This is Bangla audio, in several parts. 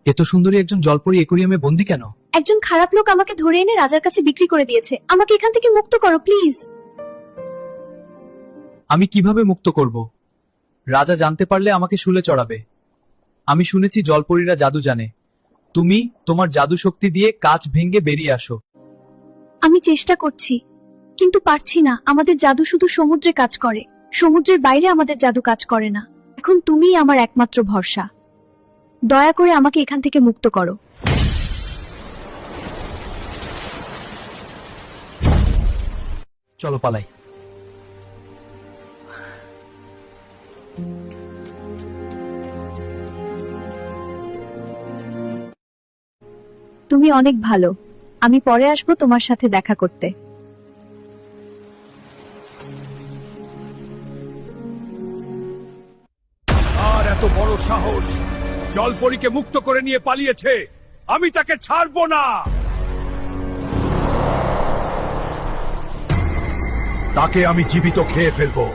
এত সুন্দরী একজন জলপরী একুরিয়ামে বন্দি কেন? একজন খারাপ লোক আমাকে ধরে এনে রাজার কাছে বিক্রি করে দিয়েছে। আমাকে এখান থেকে মুক্ত করো প্লিজ। আমি কিভাবে মুক্ত করব? রাজা জানতে পারলে আমাকে শুলে চড়াবে। আমি শুনেছি জলপরীরা জাদু জানে। তুমি তোমার জাদু শক্তি দিয়ে কাঁচ ভেঙে বেরিয়ে আসো। আমি চেষ্টা করছি, কিন্তু পারছি না। আমাদের জাদু শুধু সমুদ্রে কাজ করে, সমুদ্রের বাইরে আমাদের জাদু কাজ করে না। এখন তুমিই আমার একমাত্র ভরসা। দয়া করে আমাকে এখান থেকে মুক্ত করো। চলো পালাই। তুমি অনেক ভালো। আমি পরে আসবো তোমার সাথে দেখা করতে। আর এত বড় সাহস! জলপরীকে মুক্ত করে নিয়ে পালিয়েছে। আমি তাকে ছাড়বো না। তাকে আমি জীবিত খেয়ে ফেলবো।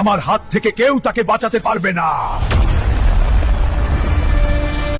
আমার হাত থেকে কেউ তাকে বাঁচাতে পারবে না।